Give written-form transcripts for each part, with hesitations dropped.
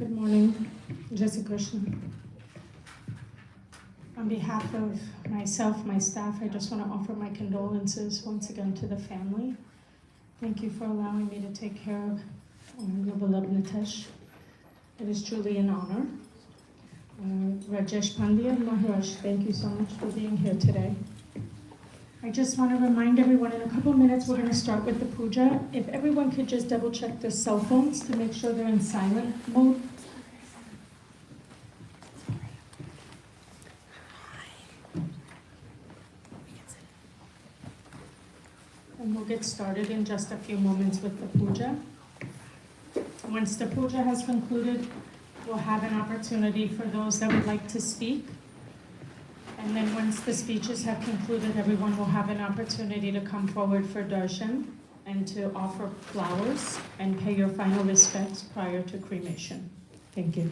Good morning, Jai Shri Krishna. On behalf of myself, my staff, I just want to offer my condolences once again to the family. Thank you for allowing me to take care of your beloved Nitesh. It is truly an honor. Rajesh Pandya, Maharaj, thank you so much for being here today. I just want to remind everyone, in a couple minutes we're going to start with the puja. If everyone could just double check their cell phones to make sure they're in silent mode. And we'll get started in just a few moments with the puja. Once the puja has concluded, we'll have an opportunity for those that would like to speak. And then once the speeches have concluded, everyone will have an opportunity to come forward for darshan and to offer flowers and pay your final respects prior to cremation. Thank you.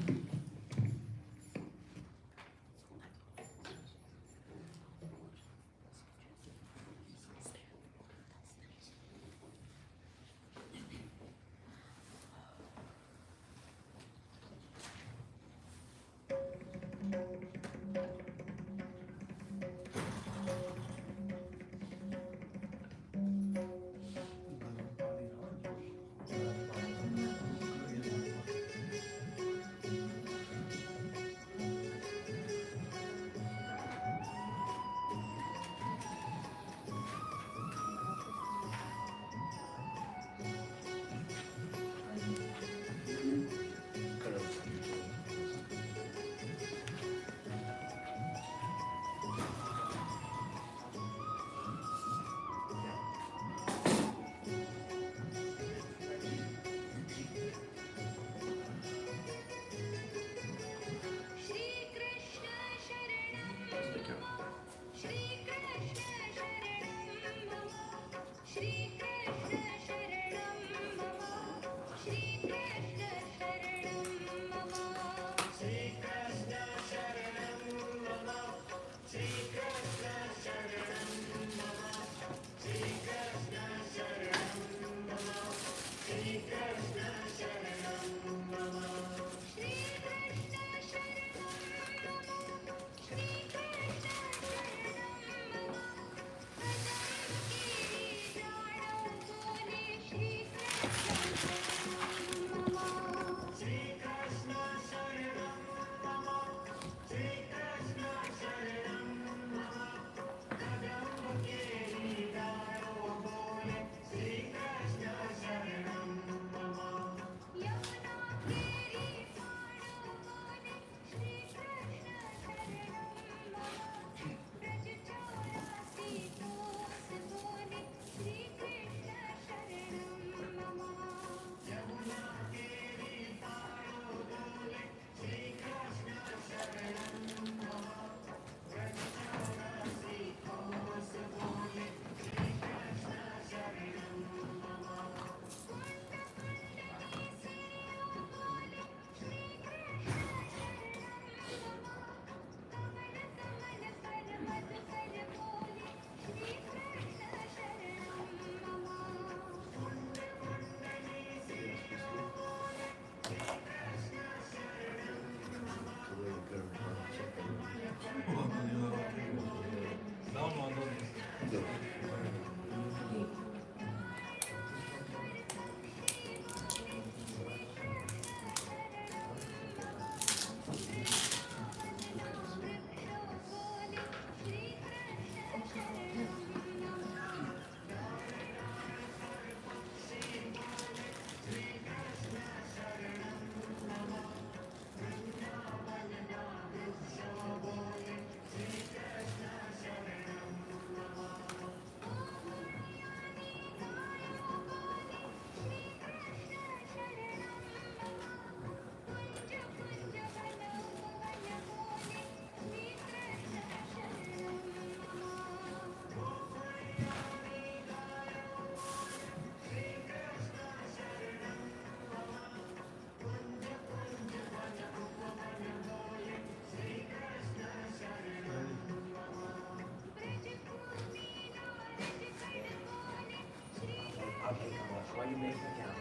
Why you make the count?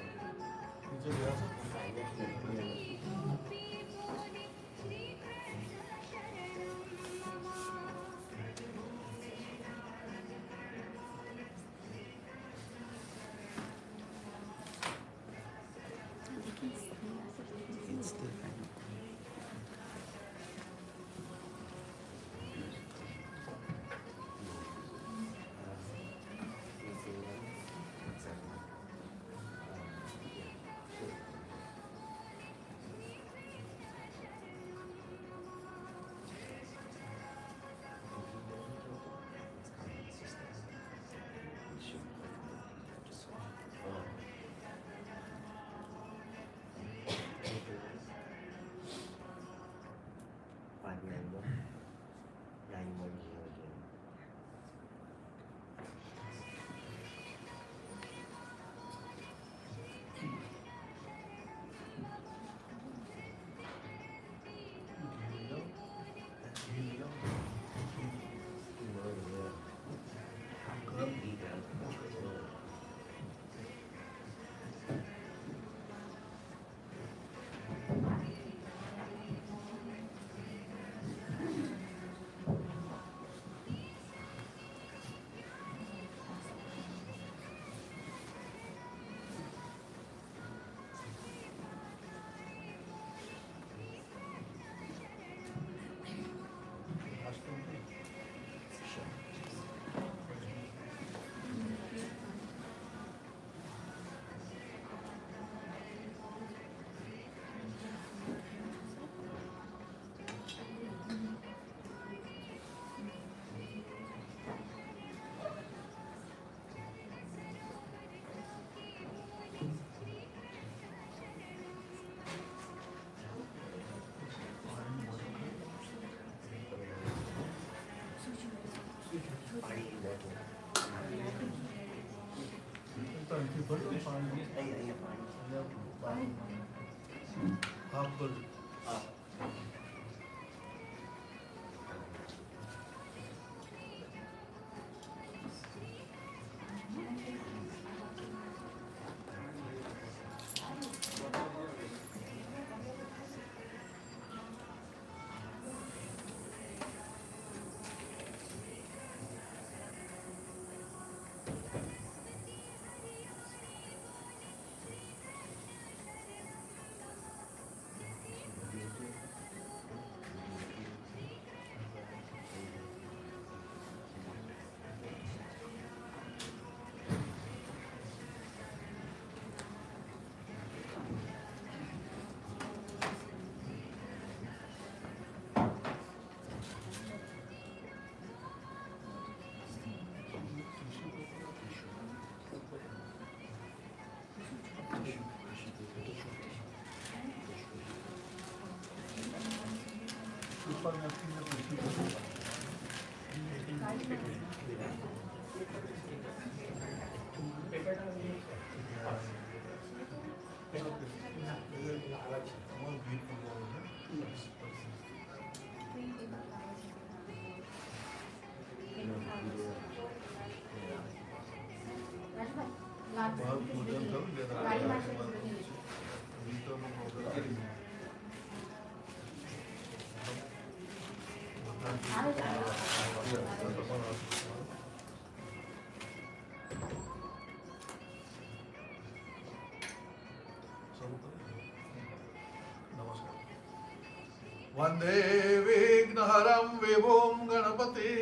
वंदे विघ्नहरं विभुं गणपति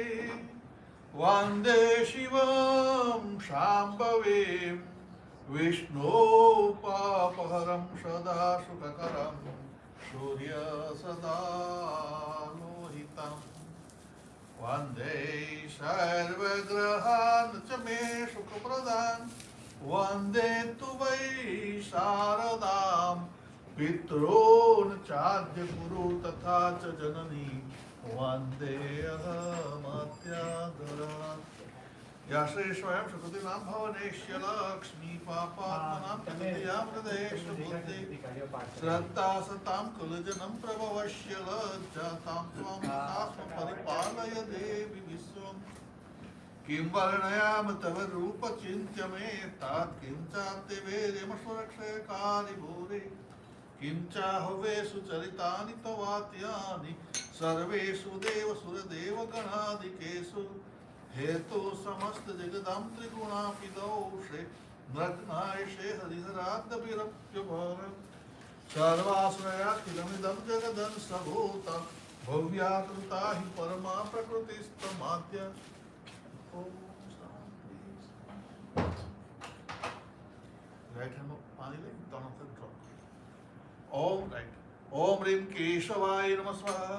वंदे शिवं शाम्भवीं विष्णु पापहरं सदा सुखकरं सूर्य सदा लोहितं वंदे सर्वग्रहान् च मे सुखप्रदान् वंदे तु वै शारदां पितॄन् चाद्य गुरु तथा च जननी वन्देऽहमत्यादरात् या श्री स्वयं सुकृतिनां भवनेश्य लक्ष्मी पापात्मनां तृतीयां हृदयेश बुद्धि श्रद्धा सतां कुलजनं प्रभवश्य लज्जातां त्वं तास्म परिपालय देवि विश्वम् किं वर्णयाम तव रूपचिन्त्य मे तात किं चाप्ते वीर्यमसुरक्षयकारि भूरि किं चाहवे सुचरितानि तवात्यानि सर्वेषु देवसुरदेव गणादिकेषु हेतु समस्त जगदां त्रिगुणापि दोषे नग्नायशे हरिहराद्यपिरप्यभार सर्वाश्रयाखिलमिदं जगदंसभूतं भव्याकृता हि परमा प्रकृतिस्तमाद्य राइट हैंड पानी ले दोनों से ड्रॉप ओम राइट ओम ह्रीं केशवाय नमः स्वाहा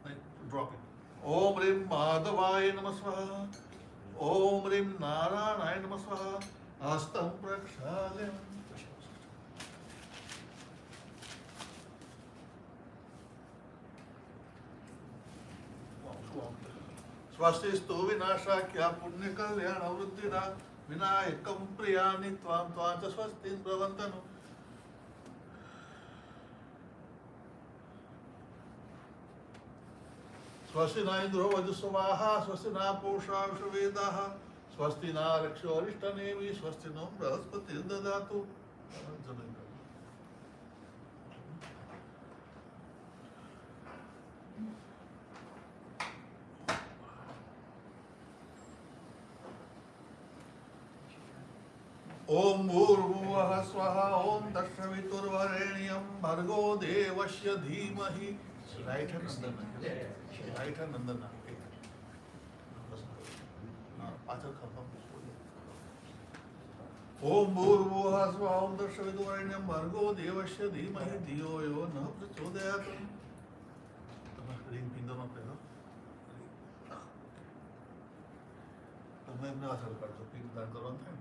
ड्रॉप इट ओम ह्रीं माधवाय नमः स्वाहा ओम ह्रीं नारायणाय नमः स्वाहा हस्तं प्रक्षाल्य स्वस्तिस्तु विनाशाख्या पुण्य कल्याण वृद्धिरा विनायकं प्रियाणि त्वां त्वां च स्वस्तिं ब्रवन्तनु स्वस्ति न इंद्रो वजुस्वाहा स्वस्ति न पूषा विश्ववेदाः स्वस्ति न रक्षो अरिष्टनेमि स्वस्ति नो बृहस्पतिर्दधातु ओम भूर्भुवः स्वः ओम तत्सवितुर्वरेण्यं भर्गो देवस्य धीमहि राइट हैंड नंदन पाचक ओम भूर्भुवः स्वः ओम तत्सवितुर्वरेण्यं भर्गो देवस्य धीमहि धियो यो न प्रचोदयात् रिंग पिंदो मत करो तो मैं अपना असर कर दो पिंग दान करो था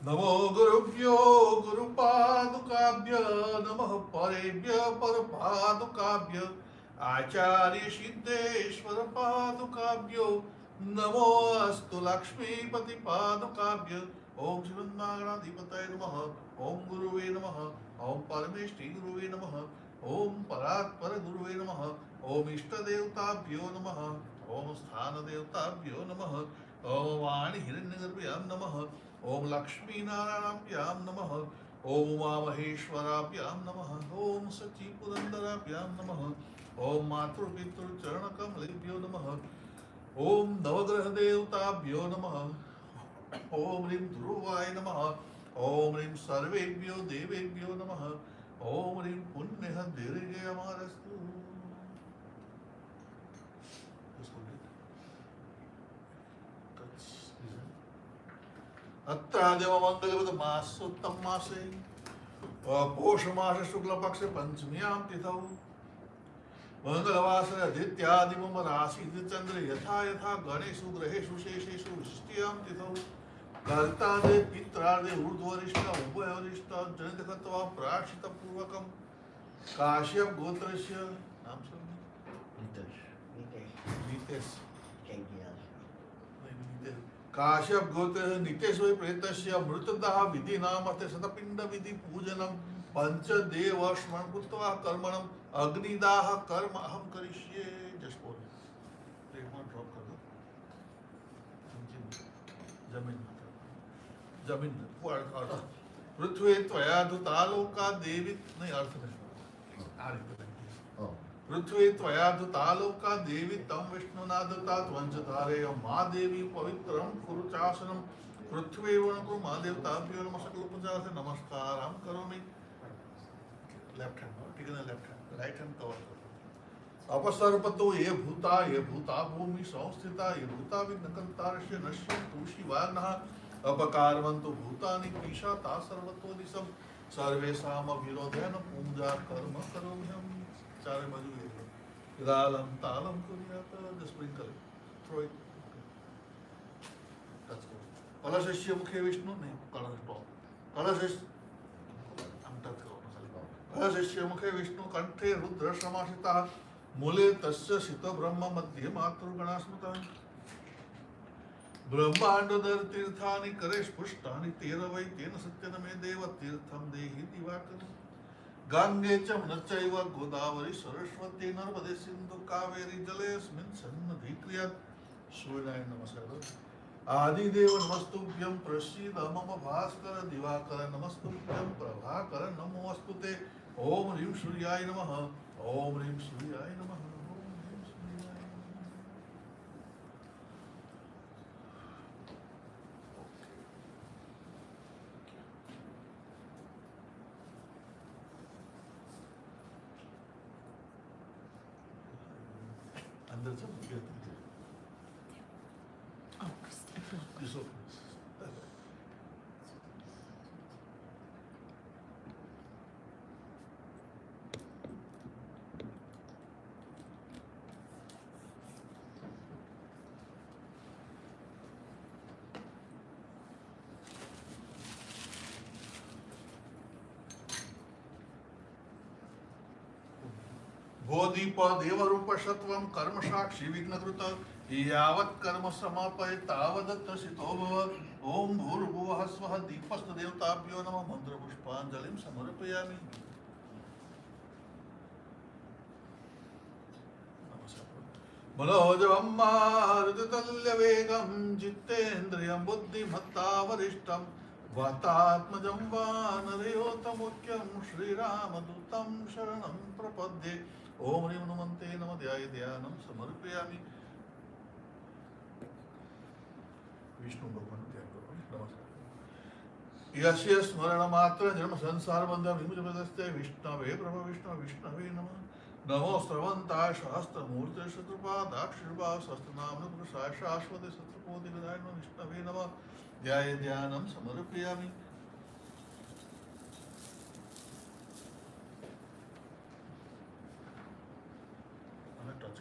नमो गुरुभ्यो गुरुपादुकाभ्य नमः परेभ्य परपादुकाभ्य आचार्य सिद्धेश्वर पादुकाभ्यो नमो अस्तु लक्ष्मीपति पादुकाभ्य ओम श्रीमन्नारायणाधिपतये नमः ओम गुरुवे नमः ओम परमेष्टि गुरुवे नमः ओम परात्पर गुरुवे नमः ओम इष्टदेवताभ्यो नमः ओम स्थानदेवताभ्यो नमः ओम वाणी हिरण्यगर्भयां नमः ओम लक्ष्मी नारायणाभ्यां नमः ओम उमामहेश्वराभ्यां नमः ओम सची पुरंदराभ्यां नमः ओम मातृपितृचरणकमलेभ्यो नमः ओम नवग्रह देवताभ्यो नमः ओम ह्रीं ध्रुवाय नमः ओम ह्रीं सर्वेभ्यो देवेभ्यो नमः ओम ह्रीं पुण्यः दीर्घयमारस्तु। अत्रादेवमंगलवद मासोत्तम मासे पौष मास शुक्ल पक्ष पंचम्यां तिथौ मंगलवासरे आदित्यादिमम राशि चंद्र यथा यथा गणेषु ग्रहेषु शेषेषु विशिष्ट्यां तिथौ कर्तादे पित्रादे ऊर्ध्वरिष्ठ उभयरिष्ठ जनितकत्वा प्रार्थित पूर्वकं काश्यप गोत्रस्य नाम सुन नीतेश काश्यप गोत्र नितेश वै प्रेतस्य मृतदाह विधि नामते शतपिंड विधि पूजनम पंचदेव स्मरण कृत्वा कर्मणम अग्निदाह कर्म अहम करिष्ये। जस्ट बोल ड्रॉप कर दो जमीन जमीन पृथ्वी त्वया धुता लोका देवी नहीं अर्थ नहीं पृथ्वी त्वया धुता लोका देवी तम विष्णुना धुता त्वंचधारेय मा देवी पवित्रं कुरु चासनं पृथ्वी वणकुरु मा देवताभ्यो नमः सकल पूजा से नमस्कारं करोमि। लेफ्ट हैंड ठीक है ना, left hand right hand cover करो। अपसर्पतो ये भूता भूमि संस्थिता ये भूता विघ्नकर्तारस्य नश्यन्तु शिवानः अपकारवन्तु भूतानि पीशाता सर्वतो दिशं सर्वेषाम् अविरोधेन पूजा कर्म करोम्यहम्। चारे बाजू लालम तालम कुर्यात the sprinkle throw it touch करो। कलशस्य मुखे विष्णु नहीं कलश टॉप कलश हम टच करो। कलशस्य मुखे विष्णु कंठे रुद्र समासितः मूले तस्य सित ब्रह्म मध्ये मातृगणा स्मृतः ब्रह्मांडोदर तीर्थानि करे स्पुष्टानि तेन वै तेन सत्यन मे देव तीर्थम देहि दिवाकरम् गंगे च नचैव गोदावरी सरस्वती नर्मदे सिंधु कावेरी जलेऽस्मिन् सन्निधि क्रियात्। सूर्याय नमस्कार। आदिदेव नमस्तुभ्यं प्रसीद मम भास्कर दिवाकर नमस्तुभ्यं प्रभाकर नमोऽस्तुते। ओम ह्रीं सूर्याय नमः ओम ह्रीं सूर्याय नमः ओम ह्रीं सूर्याय नमः। अंदर चल बोधिप देवरूप सत्वं कर्म साक्षी विघ्नकृत यावत् कर्म समापय तावदत्त सितो भव। ओम भूर्भुवः स्वः दीपस्तु देवताभ्यो नमः मंत्र पुष्पांजलिं समर्पयामि। मनोजवं मारुततुल्यवेगं जितेन्द्रियं बुद्धिमत्तावरिष्ठं वातात्मजं वानरयोतमुख्यं श्रीरामदूतं शरणं प्रपद्ये। ओम ह्रीं हनुमन्ते नमः ध्यानं समर्पयामि। विष्णु भगवान ध्यान करो। नमस्कार। यस्य स्मरण मात्र जन्म संसार बंध विमुचते विष्णवे प्रभु विष्णवे नमः। नमो स्रवंताय सहस्त्रमूर्ते शत्रुपादाक्षिर्वा सहस्रनाम पुरुषाय शाश्वते शत्रुकोटि विदायिनो विष्णवे नमः। ध्यानं समर्पयामि। टच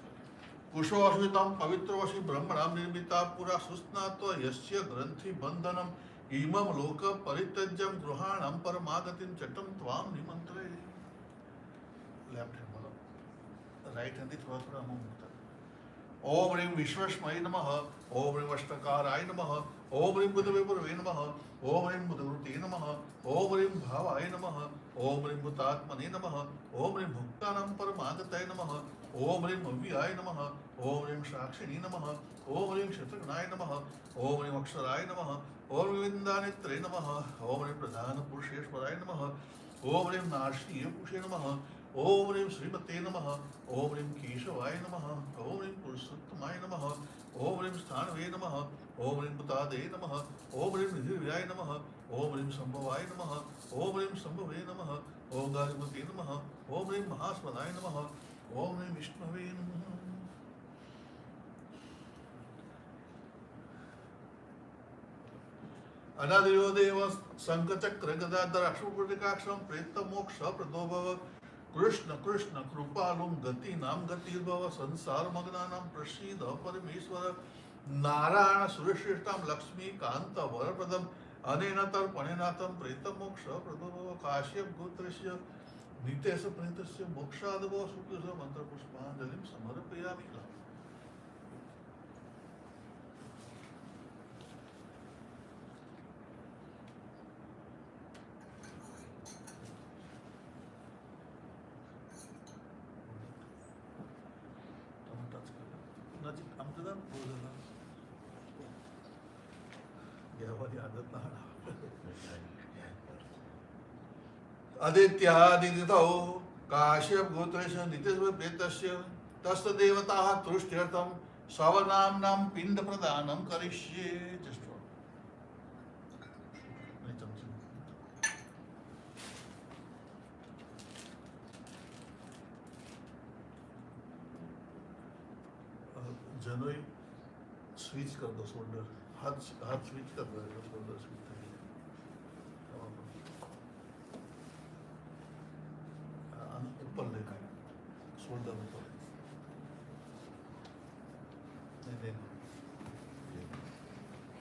कुशोऽश्वितं पवित्रोऽसि ब्रह्मणां निर्मिता पुरा सुस्नात्वा यस्य ग्रन्थि बन्धनम् इमं लोक परित्यज्यं गृहाणां परमागतिं चटं त्वां निमन्त्रे। लेफ्ट हैंड बोलो, राइट हैंड थोड़ा थोड़ा मुंह मुड़ता है। ओम ह्रीं विश्वस्मय नमः, ओम ह्रीं अष्टकाराय नमः, ओम ह्रीं बुधविभुरवे नमः, ओम ह्रीं बुधवृते नमः, ओम ह्रीं भावाय नमः, ओम ह्रीं भूतात्मने नमः, ओम ह्रीं भुक्तानां परमागताय नमः, ओम ह्रीं अव्ययाय नमः, ओम ह्रीं साक्षिणे नमः, ओम ह्रीं शतघ्नाय नमः, ओम ह्रीं अक्षराय नमः, ओम ह्रीं विन्दानेत्रे नमः, ओम ह्रीं प्रधानपुरुषेश्वराय नमः, ओम ह्रीं नारसिंहपुषे नमः, ओम ह्रीं श्रीमते नमः, ओम ह्रीं केशवाय नमः, ओम ह्रीं पुरुषोत्तमाय नमः, ओम ह्रीं स्थानवे नमः, ओम ह्रीं बुतादे नमः, ओम ह्रीं निधिव्याय नमः, ओम ह्रीं संभवाय नमः, ओम ह्रीं संभवे नमः, ओम गाधिपते नमः, ओम ह्रीं महास्वदाय नमः, ओम ह्रीं विष्णवे नमः। अनादियो देव शंखचक्र गदाधर अश्वपुटिकाक्षं प्रेत मोक्ष प्रदो भव। कृष्ण कृष्ण कृपालुं गति नाम गतिर्भव संसार मग्नानां प्रसीद परमेश्वर। नारायण सुरश्रेष्ठां लक्ष्मी कांत वरप्रदम् अनेन तर्पणेनाथं प्रेत मोक्ष प्रदो भव। काश्यप गोत्रस्य नितेश प्रणीतस्य मोक्षादवो सुकृत मंत्र पुष्पांजलिं समर्पयामि। नजीक आमचं घ्यावाची आदत नाही। आदित्यादितौ काश्यप गोत्रस्य नितेश प्रेतस्य तस्य देवताः तुष्ट्यर्थं सवनाम्नां पिंड प्रदानं करिष्ये। जस्ट जनोई स्विच कर दो, शोल्डर हाथ स्विच कर दो, शोल्डर स्विच ऊपर लेना, शोल्डर ऊपर नहीं देना,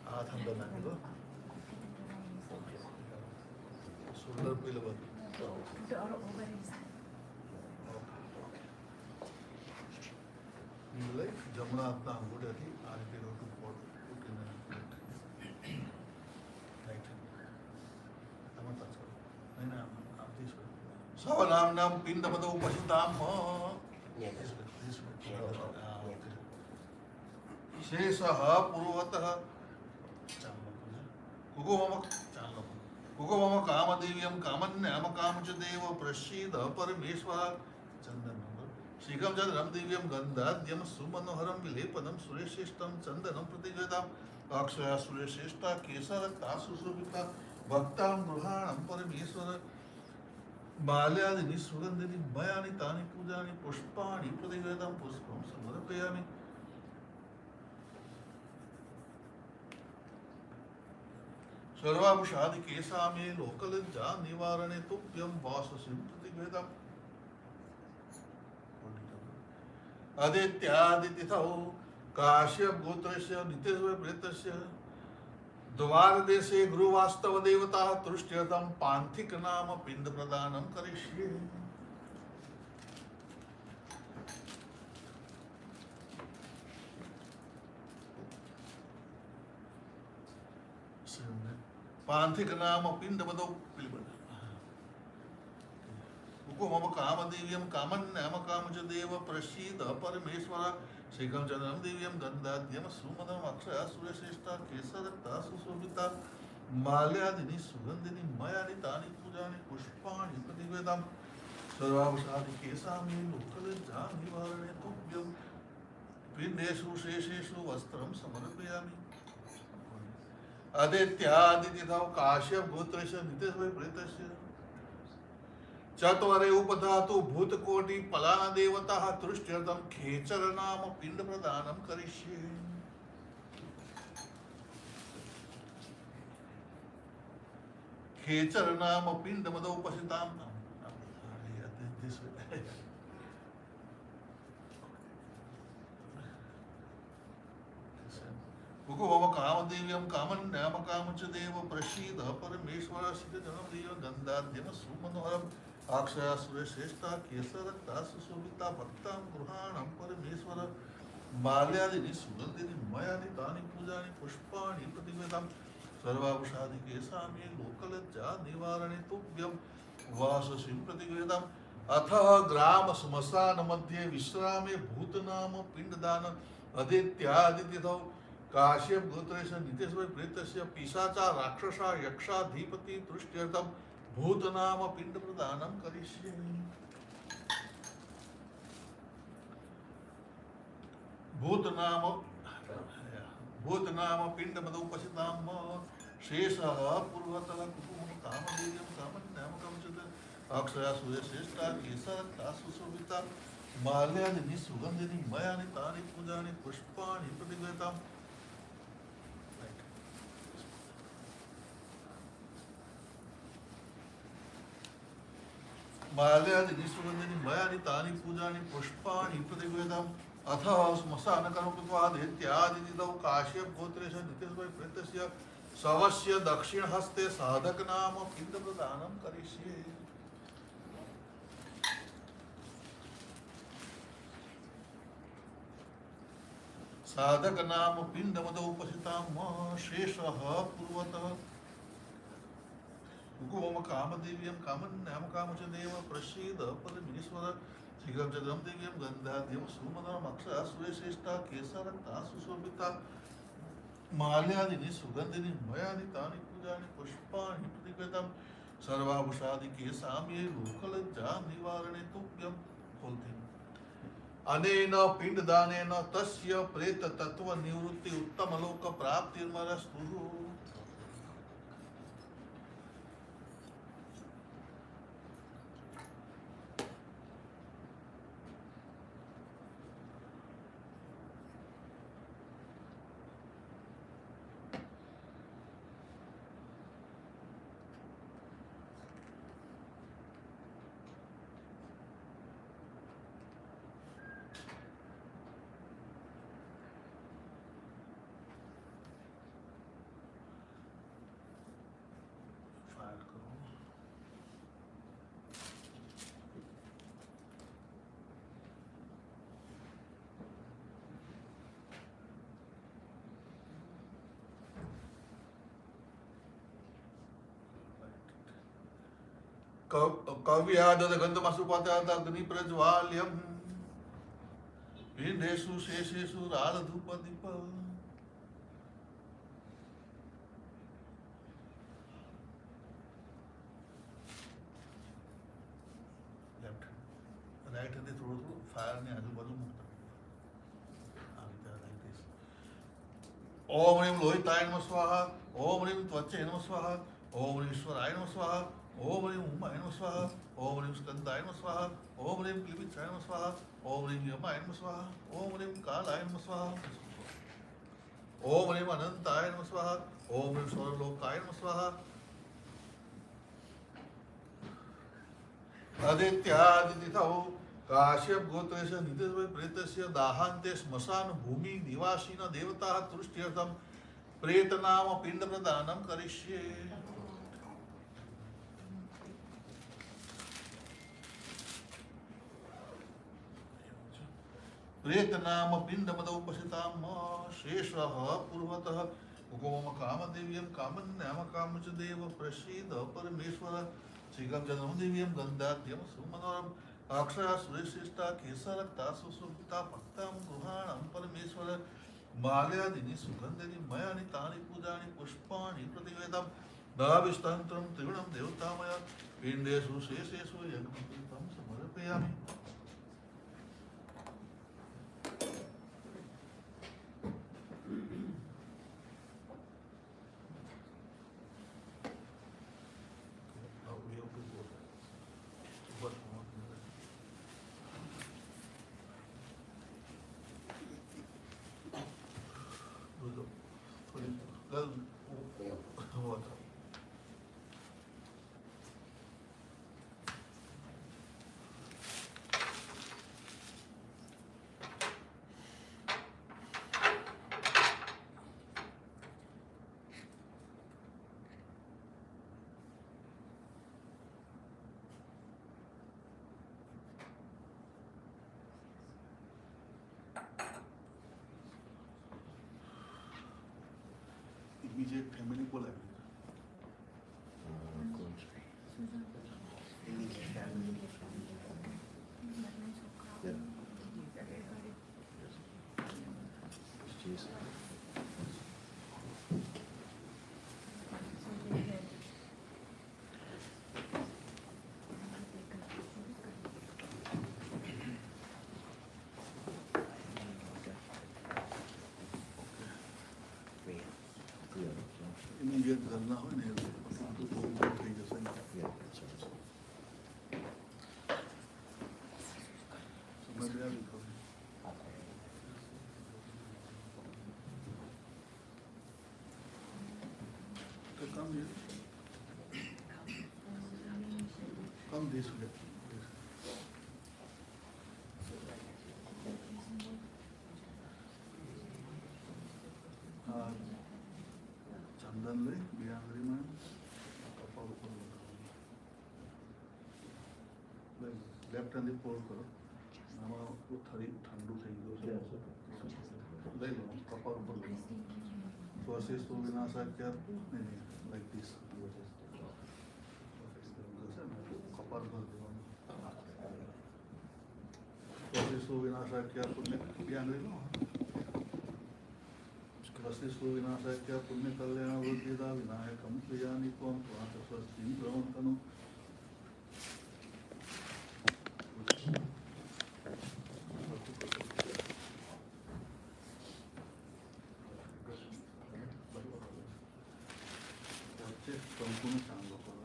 हाथ अंदर ना करो, शोल्डर पे लगा जमुना अपना अंगूठे थी आने के रोड को राइट हम टच करो, नहीं ना आप दिस सवनाम नाम पिंड पदो उपसिताम शेषः पूर्वतः कुकुमम कामदेव्यं कामन्याम कामच देव प्रसीद परमेश्वर। चंदन श्रीकं चंद्रम दिव्यं गंधाद्यम सुमनोहरं विलेपनं सुरेश्रेष्ठं चंदनं प्रतिगदाम् अक्षया सुरेश्रेष्ठा केसरक्ता सुशोभिता भक्तां गृहाणं परमेश्वर। माल्यादिनि सुगन्धिनि मयानि तानि पूजानि पुष्पाणि प्रतिगदां पुष्पं समर्पयामि। सर्वाभूषादि केशामे लोकलज्जा निवारणे तुभ्यं वाससिं प्रतिगदाम्। आदित्यादितिथौ काश्यप गोत्रस्य नितेश प्रेतस्य द्वारदेशे गुरुवास्तव देवताः तुष्ट्यर्थं पान्थिक नाम पिंड प्रदानं करिष्ये। पान्थिक नाम पिंड बदो मम कामदेव्यं कामन्याम कामच देव प्रसीद परमेश्वर। श्रीकं चंद्रम दिव्यं गंधाद्यम सुमनम अक्षया सुरेश्रेष्ठा केसरक्ता सुशोभिता माल्यादिनि सुगंधिनि मयानि तानि पूजानि पुष्पाणि प्रतिवेदाम्। सर्वाभूषादि केशामि लोकलज्जा निवारणे तुभ्यं पिण्डेषु शेषेषु वस्त्रं समर्पयामि। आदित्यादितिथौ काश्यप गोत्रस्य नितेश प्रेतस्य चत्वरे उपधातु भूतकोटि पलाना देवताः तुष्ट्यर्थं खेचर नाम पिंड प्रदानं करिष्ये। खेचर नाम पिंड मदोपसितां भुगवम कामदेव्यं कामन्यामकाम च देव प्रसीद परमेश्वर सिद्धजनप्रिय गन्धाद्यम सुमनोहरम् अक्षया सुरेश्रेष्ठा केसरक्ता सुशोभिता भक्तां गृहाणं परमेश्वर माल्यादीनि सुगन्धिनि मयानि तानि पूजानि पुष्पाणि प्रतिवेदां सर्वाभूषादिके साम्ये लोकलज्जा निवारणे तुभ्यं वाससिं प्रतिवेदाम् अथ ग्राम श्मशान मध्ये विश्रामे भूतनाम पिंडदान अदित्यादितिथौ काश्यप गोत्रेश नितेश प्रेतस्य पिशाचा राक्षसा यक्षाधिपति तुष्ट्यर्थम भूतनाम पिंड प्रदानम करिष्ये। भूतनाम पिंड मदुपसिताम शेषः पूर्वतः कुटुंब कामदेव्यं कामन्यामकं च अक्षया सूर्यश्रेष्ठा केसरक्ता सुशोभिता माल्यादीनि सुगन्धिनि मयानि तानि पूजानि पुष्पाणि प्रतिगृहीताम्। माल्यादीनि सुगन्धिनि मयानि तानि पूजानि पुष्पाणि प्रतिगृहीताम्। अथ श्मशानकर्म कृत्वा दैत्यादितिथौ काश्यप गोत्रेश नितेश प्रेतस्य शवस्य दक्षिणहस्ते साधकनाम पिण्डप्रदानं करिष्ये। साधक नाम पिंड मदोपसिता शेषः पूर्वतः भुगवम कामदेव्यं कामन्यामकाम च देव प्रसीद परमेश्वर शीघ्रं जगं देव्यं गन्धाद्यं सुमनोहरम् अक्षया सुरेश्रेष्ठा केसरक्ता सुशोभिता माल्यादीनि सुगन्धिनि मयानि तानि पूजानि पुष्पाणि प्रतिगृहीताम् सर्वाभूषादिके साम्ये लोकलज्जा निवारणे तुभ्यं बोलते अनेन पिंडदानेन तस्य प्रेत तत्व निवृत्ति उत्तम लोक प्राप्तिर्मरस्तु। कव्यादगन्धमसुपताग्नि प्रज्वाल्यं पिण्डेषु शेषेषु रालधूपदीप राइट हैंड थोड़ा थोड़ा फायर ने आजू-बाजू मुक्त ओम ह्रीं लोहिताय नमः स्वाहा ओम ह्रीं त्वचे नमः स्वाहा ओम ह्रीं ईश्वराय नमः स्वाहा ओम ह्रीं उमाय नमः स्वाहा ओम ह्रीं स्कंदाय नमः स्वाहा ओम ह्रीं क्लीबिचाय नमः स्वाहा ओम ह्रीं यमाय नमः स्वाहा ओम ह्रीं कालाय नमः स्वाहा ओम ह्रीं अनंताय नमः स्वाहा ओम ह्रीं सर्वलोकाय नमः स्वाहा आदित्यादितिथौ काश्यप गोत्रेश नितेश प्रेतस्य दाहान्ते श्मशान भूमि निवासिन देवताः तुष्ट्यर्थं प्रेतनाम पिंड प्रदानं करिष्ये। प्रेतनाम पिंड मदोपसितां शेषः पूर्वतः भुगवम कामदेव्यं कामन्यामकाम च देव प्रसीद परमेश्वर शीघ्रं जगं देव्यं गन्धाद्यं सुमनोहरम् अक्षया सुरेश्रेष्ठा केसरक्ता सुशोभिता भक्तां गृहाणं परमेश्वर माल्यादीनि सुगन्धिनि मयानि तानि पूजानि पुष्पाणि प्रतिवेदां दाविस्तन्त्रं त्रिगुणं देवतामय पिण्डेषु शेषेषु यज्ञं समर्पयामि। નીચે ફેમિલી કોલ આવી ઇમિડિયેટ ઘરના હોય ને એ થઈ જશે ને સમજ આવી ખબર તો come this way. ચંદન લઈ બે આંગળીમાં કપાળ ઉપર લેફ્ટ હેન્ડથી ફોલ્ડ કરો આમાં થરી ઠંડુ થઈ ગયું છે લઈ લો કપાળ ઉપર લો સ્વશિસ્તુ વિનાશાખ્ય નહીં લાઈક ધીસ કપાળ પર દેવાનું સ્વશિસ્તુ વિનાશાખ્ય પુણ્ય બે આંગળી લો સ્વસ્તિસ્તુ વિનાશાખ્ય પુણ્ય કલ્યાણ વૃદ્ધિદા વિનાયકમ પ્રિયાનિકોમ સ્વાતસ્વસ્તિમ પ્રવંતનું સંપૂર્ણ ચાંદો કરો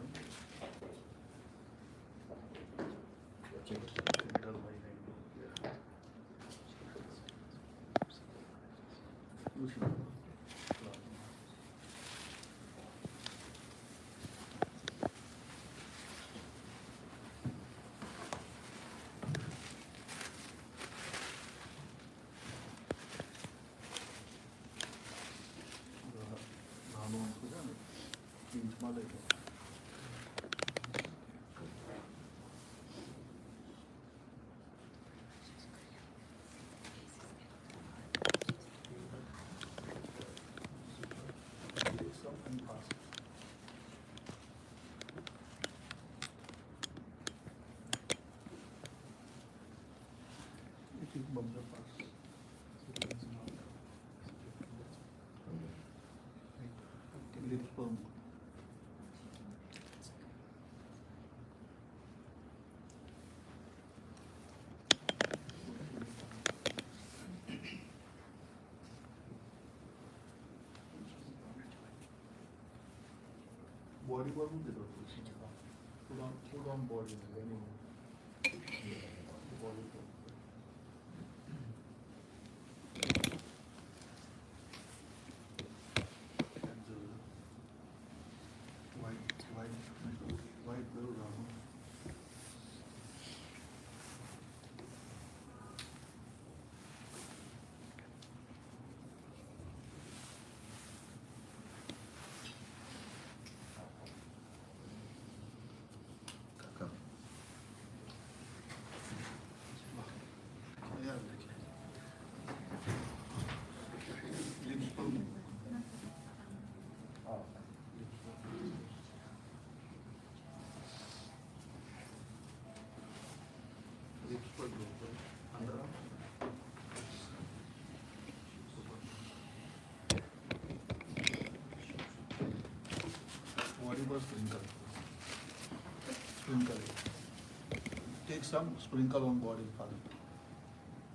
નાનો અંક છે ને ઇંચમાં લઈ લો બમ્બર પાસ lips પર બોડી પર મૂકી દો put on body body પર white blue round sprinkle take some sprinkle on body father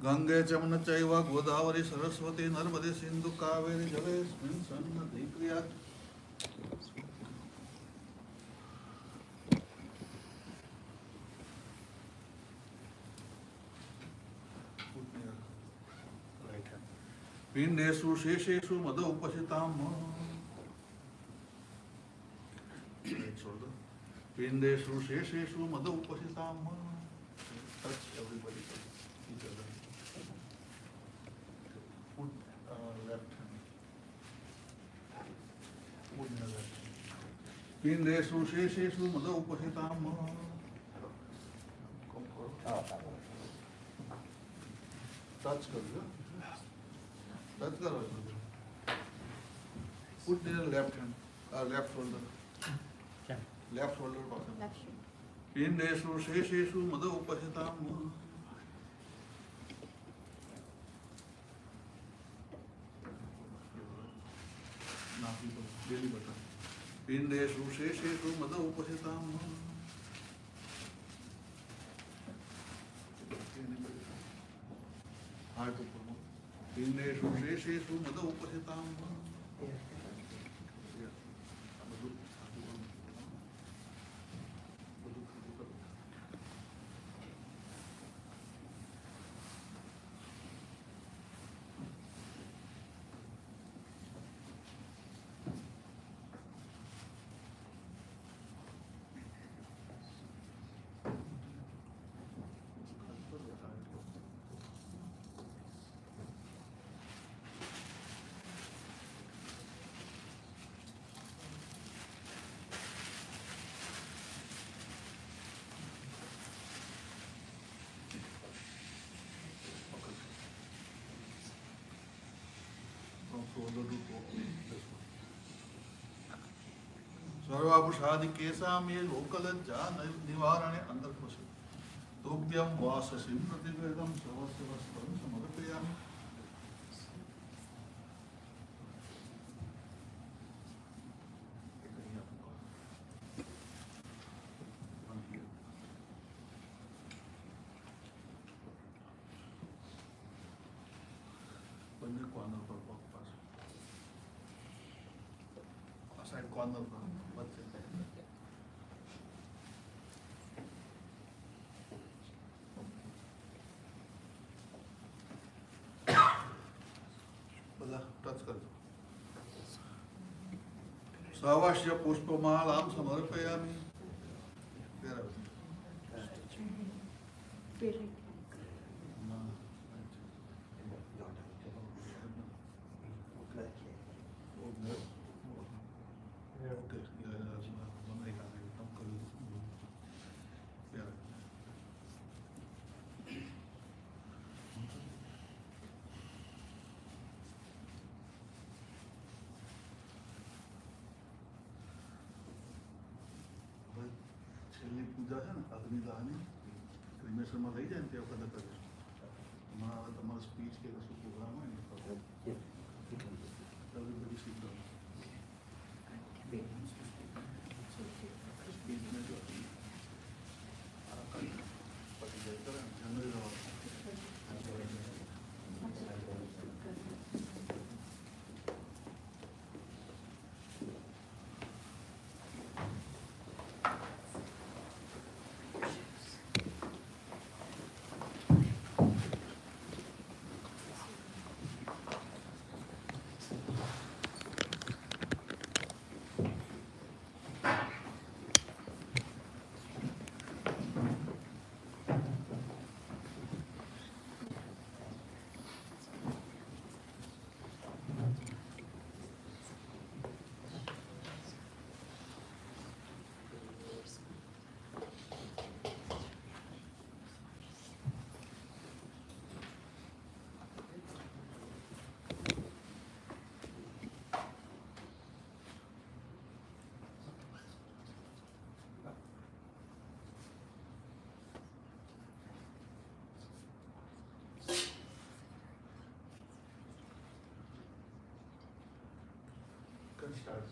Gange Jamuna चैव गोदावरी सरस्वती नर्मदे सिंधु कावेरी जलेस्मिन् सन्निधि क्रियात् right hand पिंडेषु शेषेषु मद उपसिताम् पिंडेषु शेषेषु मद उपसिताम् touch everybody each other put left hand put in the left hand पिंडेषु शेषेषु मद उपसिताम् touch करो Put their left hand, left shoulder. Yeah. Left shoulder bottom. Left shoulder. Pindeshu shesheshu mada upasitam. Nafi belly button. Pindeshu shesheshu mada upasitam. Heart upper. Pindeshu shesheshu mada upasitam. सर्वाभूषादि केसाम ये लोकलज्जा निवारणे अंतर्कोश तोभ्यम वाससिम प्रतिवेदम सर्वस्य वस्त्रम समर्पयामि बंदे corner पर पास side corner पर बच्चे बोला touch कर दो सावाश्य पुष्पमालां समर्पयामि तेरा છેલ્લી પૂજા છે ને અગ્નિદાહની ક્રિમેશનમાં લઈ જાય ને તે વખતે કરે તમારા તમારો સ્પીચ કે કશું પ્રોગ્રામ હોય ને everybody sit down. સ્પીચ ને જો આ કરી પછી જાય કરે general start.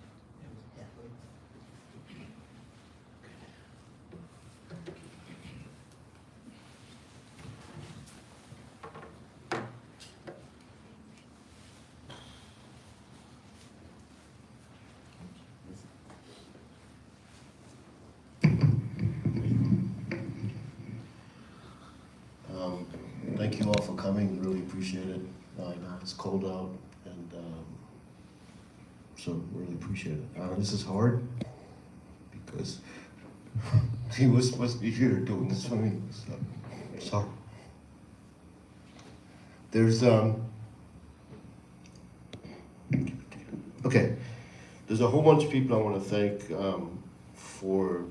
Thank you all for coming, really appreciate it. I know it's cold out, and so really appreciate it. This is hard, because he was supposed to be here doing this for me, so sorry. There's, okay, there's a whole bunch of people I want to thank for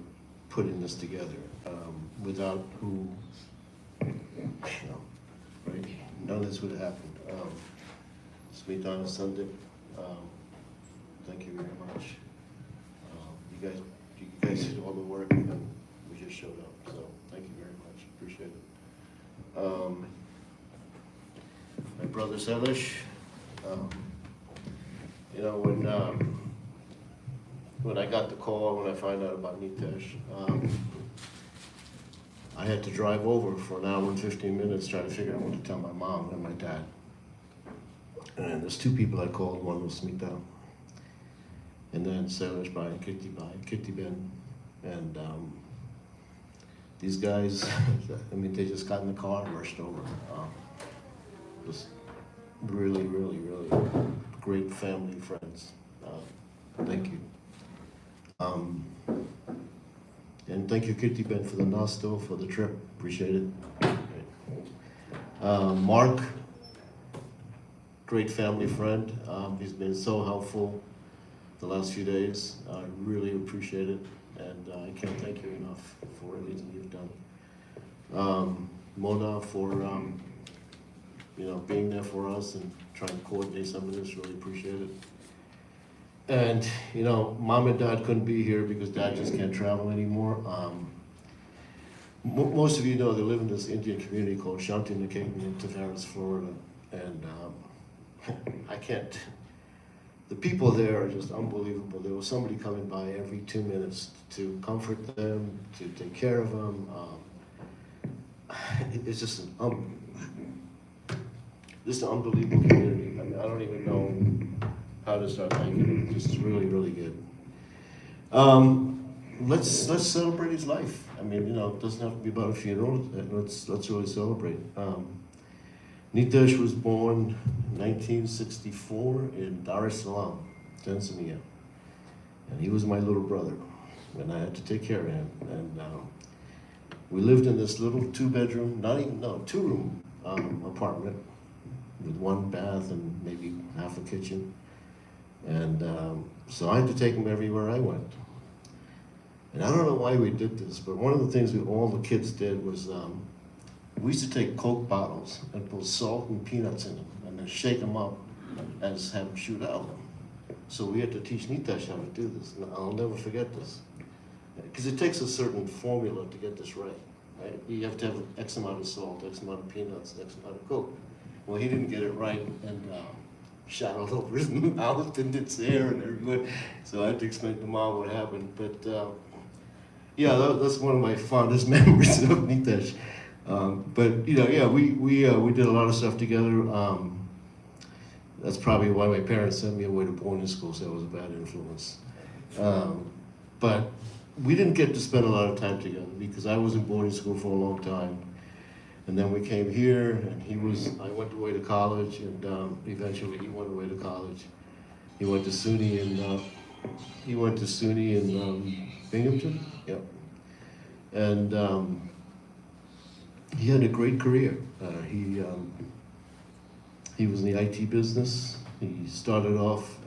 putting this together, without who, you know, right? None of this would have happened. Smitana Sundip, thank you very much. You guys did all the work and we just showed up, so thank you very much, appreciate it. My brother Selish, when I got the call, when I found out about Nitesh, I had to drive over for an hour and 15 minutes trying to figure out what to tell my mom and my dad. And there's two people I called, one was Smita, and then Selish Bhai and Kitty Ben. And these guys, they just got in the car and rushed over. Just really, really, really great family, friends. Thank you. And thank you, Kitty Ben, for the nosto, for the trip. Appreciate it. Mark, great family friend. He's been so helpful the last few days. I really appreciate it, and I can't thank you enough for everything you've done. Mona, for being there for us and trying to coordinate some of this, really appreciate it. And mom and dad couldn't be here because dad just can't travel anymore. Most of you know they live in this Indian community called Shanti in Tavares, Florida, and I can't. The people there are just unbelievable. There was somebody coming by every 2 minutes to comfort them, to take care of them. It's just an unbelievable community. I mean, I don't even know how to start thanking it. Just really, really good. Let's celebrate his life. I mean, it doesn't have to be about a funeral. Let's really celebrate. Nitesh was born in 1964 in Dar es Salaam, Tanzania, and he was my little brother, and I had to take care of him. And we lived in this little two-bedroom, two-room apartment with one bath and maybe half a kitchen. And so I had to take him everywhere I went. And I don't know why we did this, but one of the things all the kids did was we used to take Coke bottles and put salt and peanuts in them and then shake them up and have them shoot out. So we had to teach Nitesh how to do this. And I'll never forget this. Because it takes a certain formula to get this right. You have to have X amount of salt, X amount of peanuts, X amount of Coke. Well, he didn't get it right and shot all over his mouth and its hair and everywhere. So I had to explain to Mom what happened. But that's one of my fondest memories of Nitesh. But we did a lot of stuff together. That's probably why my parents sent me away to boarding school, so that was a bad influence. But we didn't get to spend a lot of time together because I was in boarding school for a long time. And then we came here, and I went away to college, and eventually he went away to college. He went to SUNY in Binghamton, yep. And he had a great career. He was in the IT business. He started off,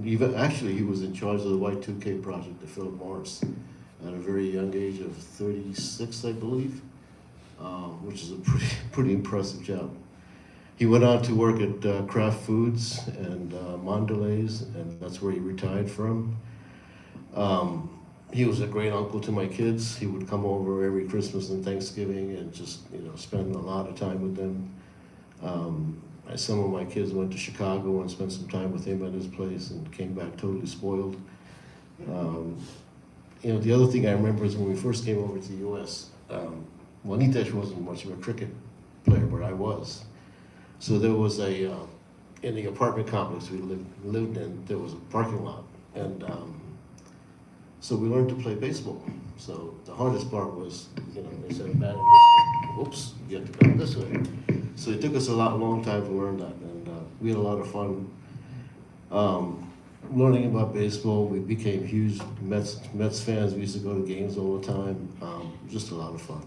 he was in charge of the Y2K project at Philip Morris at a very young age of 36, I believe. Which is a pretty impressive job. He went on to work at Kraft Foods and Mondelez, and that's where he retired from. He was a great uncle to my kids. He would come over every Christmas and Thanksgiving and just spend a lot of time with them. Some of my kids went to Chicago and spent some time with him at his place and came back totally spoiled. The other thing I remember is when we first came over to the U.S., Nitesh wasn't much of a cricket player, but I was. So there was in the apartment complex we lived in, there was a parking lot. And so we learned to play baseball. So the hardest part was, they said, bat this way. Whoops, you have to bat this way. So it took us a long time to learn that. And we had a lot of fun learning about baseball. We became huge Mets fans. We used to go to games all the time. Just a lot of fun.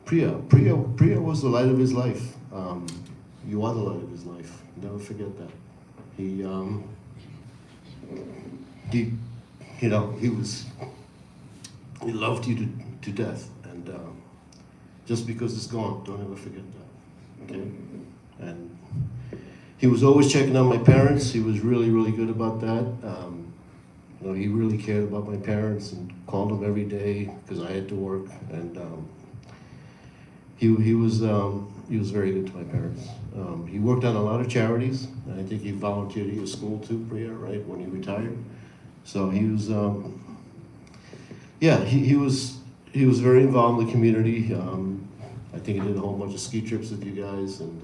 Priya was the light of his life. You are the light of his life. Never forget that. He loved you to death, and just because it's gone, don't ever forget that. Okay, and He was always checking on my parents. He was really, really good about that. You know, he really cared about my parents and called them every day because I had to work. And he was very good to my parents. He worked on a lot of charities, and I think he volunteered at your school too, Priya, right, when he retired. So he was, yeah, he was very involved in the community. I think he did a whole bunch of ski trips with you guys and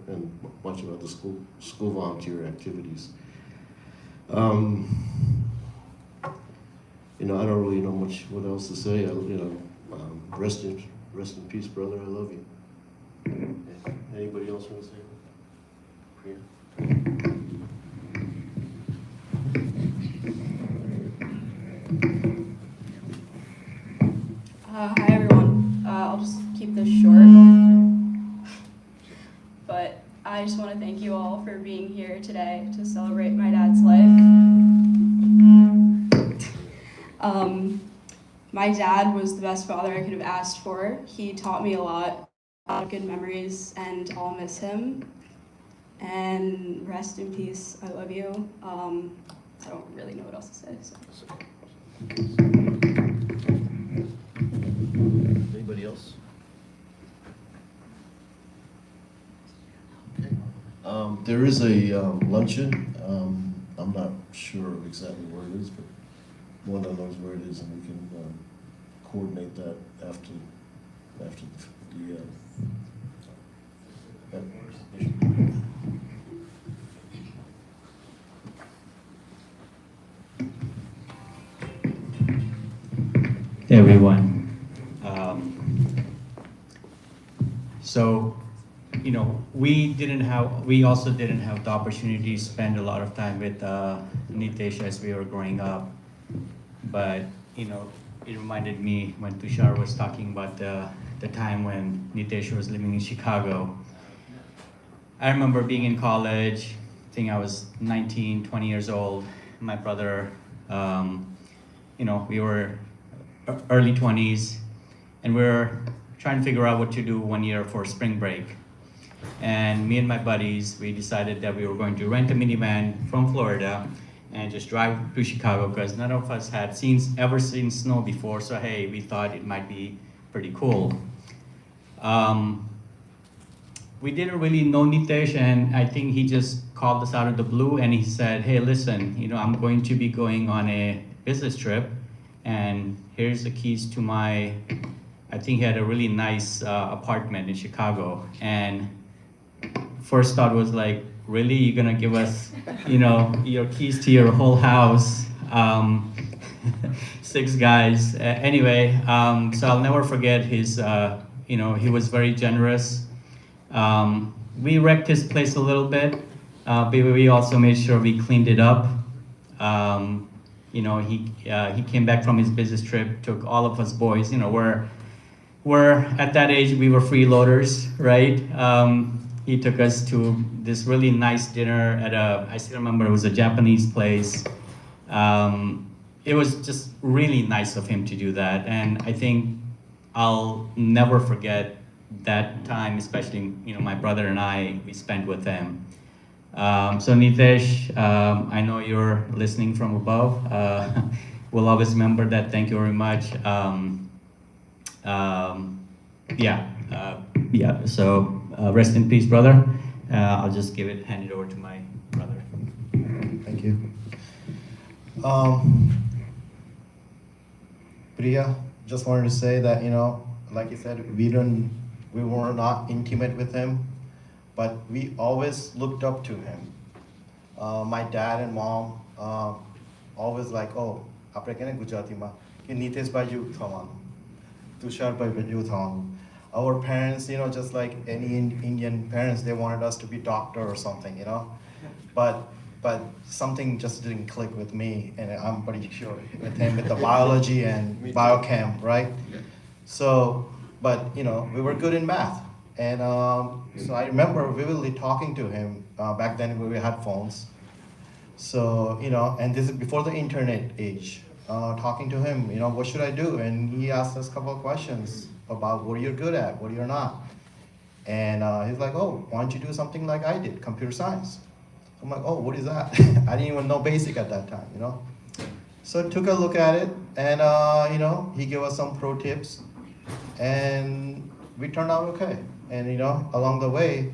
a bunch of other school volunteer activities. You know, I don't really know much what else to say. Rest in peace, brother. I love you. Anybody else want to say? Priya? Hi everyone. I'll just keep this short. But I just want to thank you all for being here today to celebrate my dad's life. My dad was the best father I could have asked for. He taught me a lot of good memories, and I'll miss him. And rest in peace. I love you. I don't really know what else to say. So. Anybody else? Okay. There is a luncheon. I'm not sure exactly where it is, but one of knows where it is, and we can coordinate that after the Hey everyone. So, you know, we also didn't have the opportunity to spend a lot of time with Nitesh as we were growing up. But, you know, it reminded me when Tushar was talking about the time when Nitesh was living in Chicago. I remember being in college, I think I was 19, 20 years old. My brother, you know, we were early 20s, and we were trying to figure out what to do one year for spring break. And me and my buddies, we decided that we were going to rent a minivan from Florida and just drive to Chicago because none of us had ever seen snow before. So hey, we thought it might be pretty cool. We didn't really know Nitesh, and I think he just called us out of the blue and he said, hey, listen, you know, I'm going to be going on a business trip, and here's the keys to I think he had a really nice apartment in Chicago. And first thought was like, really, you're gonna give us, you know, your keys to your whole house? 6 guys. Anyway, so I'll never forget his, you know, he was very generous. We wrecked his place a little bit, but we also made sure we cleaned it up. You know, he came back from his business trip, took all of us boys, you know, we're at that age, we were freeloaders, right? He took us to this really nice dinner at I still remember it was a Japanese place. It was just really nice of him to do that. And I think I'll never forget that time, especially, you know, my brother and we spent with him. So Nitesh, I know you're listening from above. We'll always remember that. Thank you very much. So rest in peace, brother. I'll just hand it over to my brother. Thank you. Priya, just wanted to say that, you know, like you said, we were not intimate with him, but we always looked up to him. My dad and mom always like, oh, આપણે કેને ગુજરાતીમાં કે નીતેશભાઈ જેવું થવાનું, તુષારભાઈ જેવું થવાનું. Our parents, you know, just like any Indian parents, they wanted us to be doctor or something, you know. But something just didn't click with me, and I'm pretty sure with him with the biology and biochem, right? So, but you know, we were good in math, and so I remember vividly talking to him back then when we had phones. So, you know, and this is before the internet age. Talking to him, you know, what should I do? And he asked us a couple of questions about what you're good at, what you're not. And he's like, oh, why don't you do something like I did, computer science? I'm like, oh, what is that? I didn't even know basic at that time, you know? So I took a look at it, and you know, he gave us some pro tips, and we turned out okay. And you know, along the way,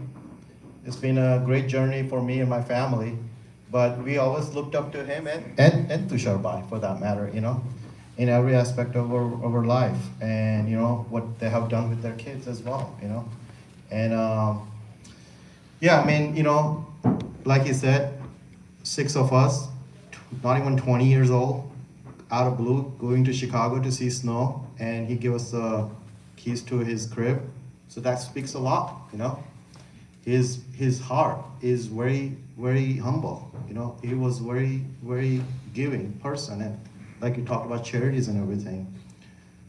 it's been a great journey for me and my family, but we always looked up to him and to Sharbai for that matter, you know, in every aspect of our life, and you know, what they have done with their kids as well, you know. And yeah, I mean, you know, like he said, 6 of us, not even 20 years old, out of blue, going to Chicago to see snow, and he gave us the keys to his crib. So that speaks a lot, you know. His heart is very humble, you know. He was very giving person, and like you talked about charities and everything.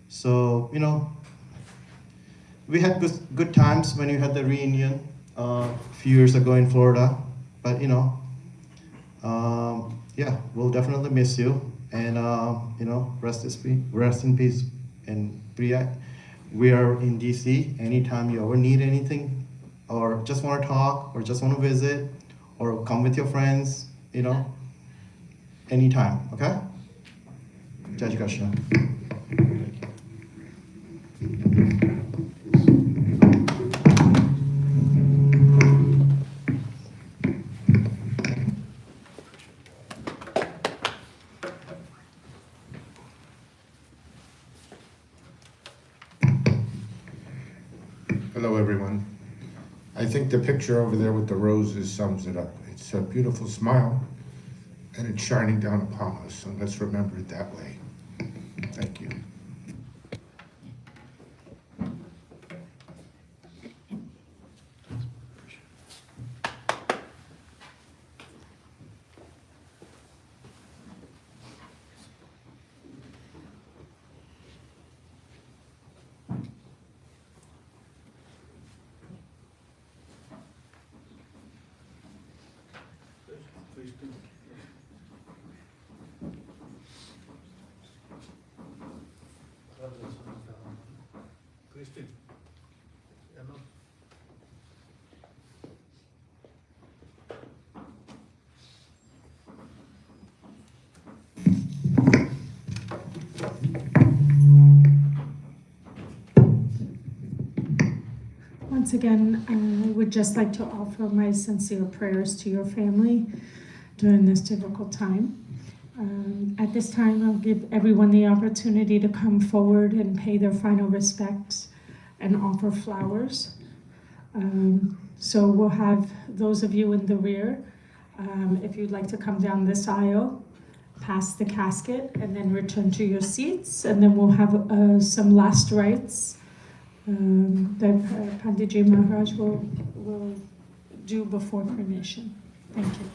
So you know, we had good times when you had the reunion a few years ago in Florida, but you know, yeah, we'll definitely miss you, and you know, rest in peace. And Priya, we are in DC. Anytime you ever need anything, or just want to talk, or just want to visit, or come with your friends, you know, anytime. Okay? Jai Shri Krishna. Hello, everyone. I think the picture over there with the roses sums it up. It's a beautiful smile, and it's shining down upon us, so let's remember it that way. Thank you. Christine, you know, Once again, I would just like to offer my sincere prayers to your family during this difficult time. At this time, I'll give everyone the opportunity to come forward and pay their final respects and offer flowers. So we'll have those of you in the rear, if you'd like to come down this aisle, past the casket, and then return to your seats, and then we'll have some last rites that Panditji Maharaj will do before cremation. Thank you.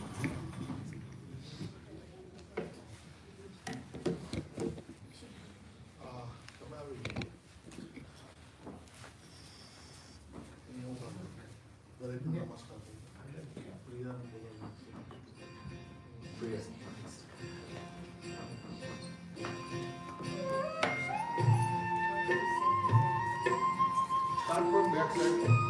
start from back side.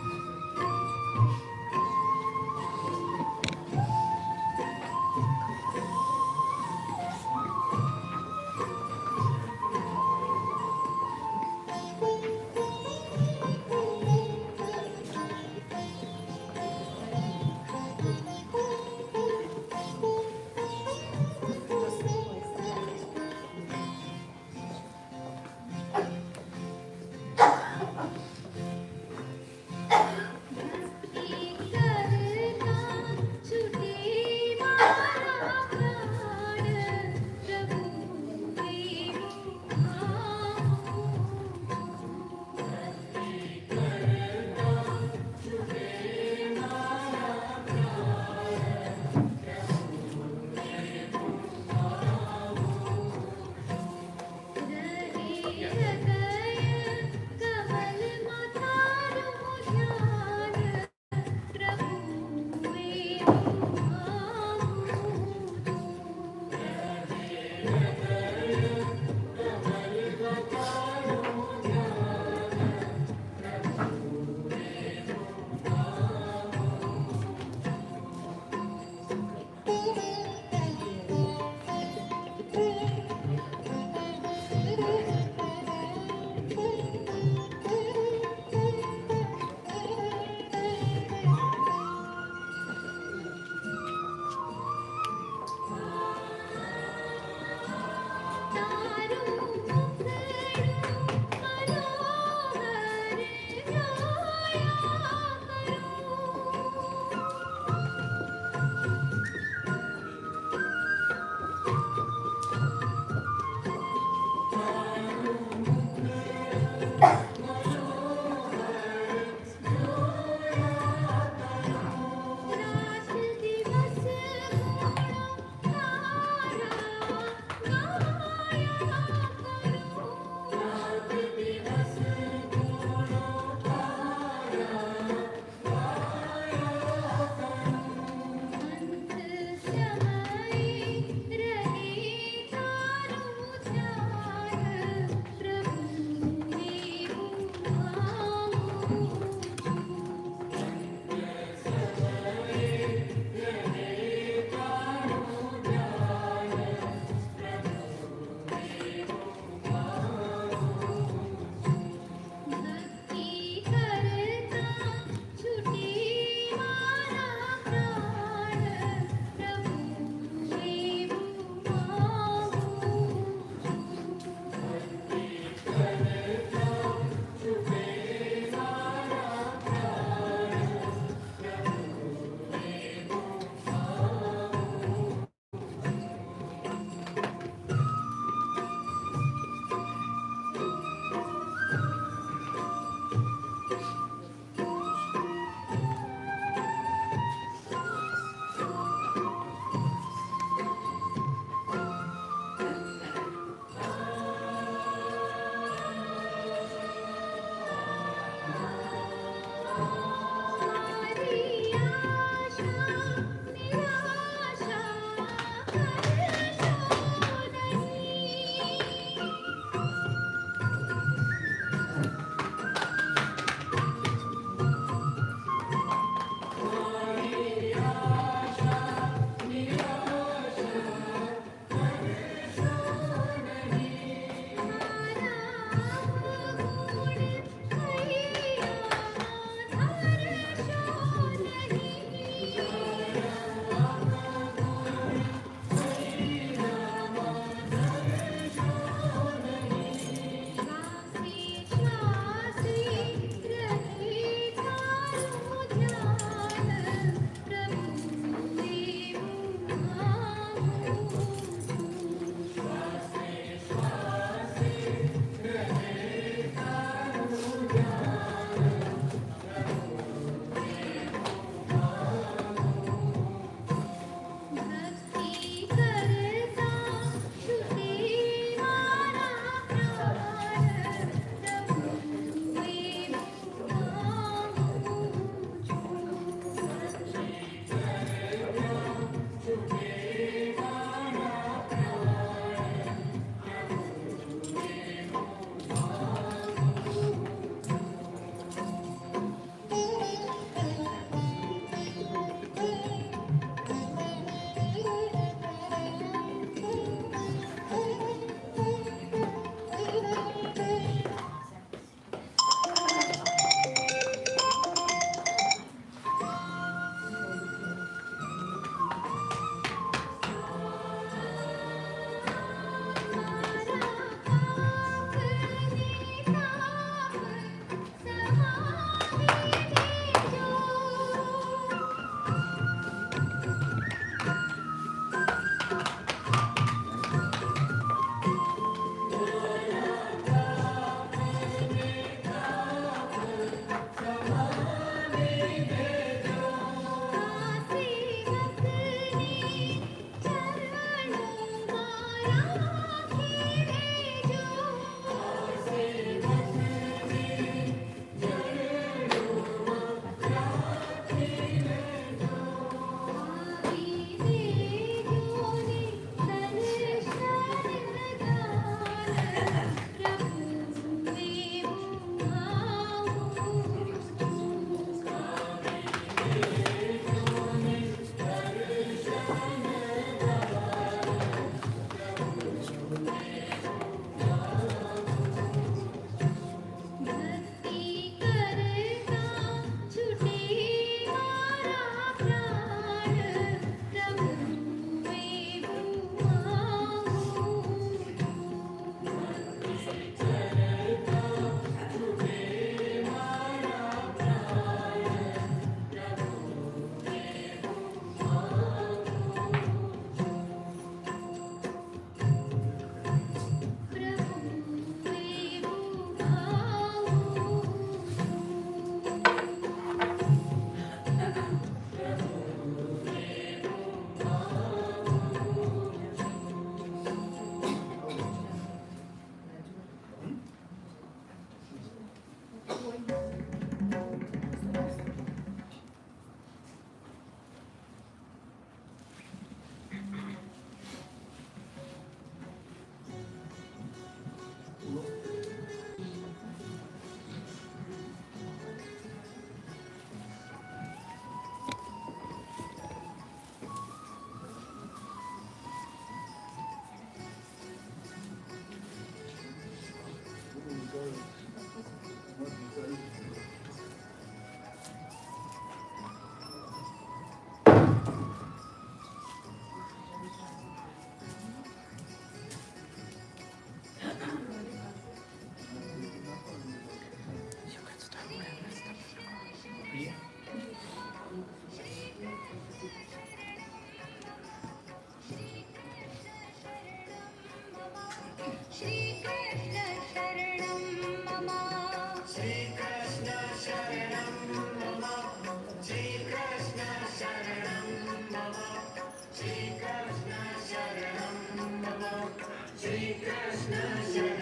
Music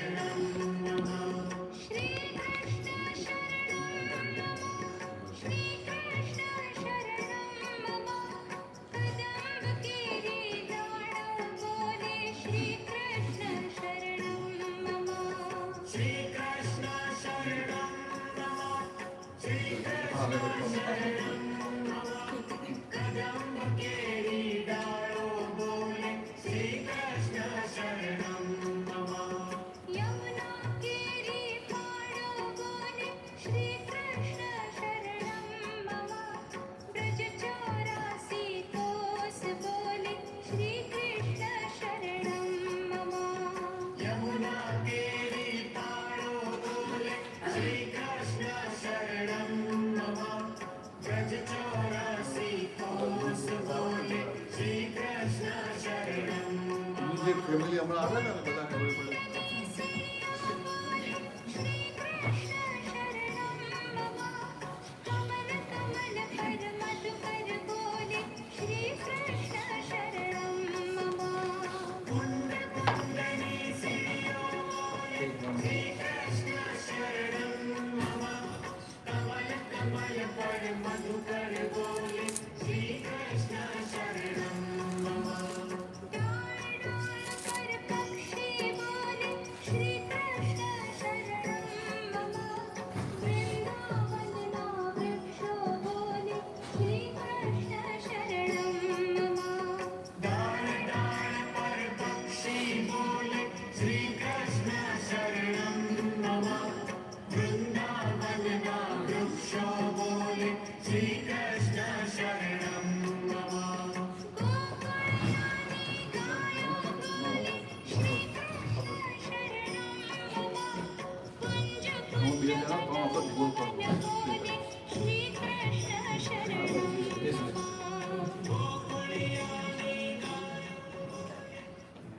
family હમણાં આવે ને બધા ખબર પડે.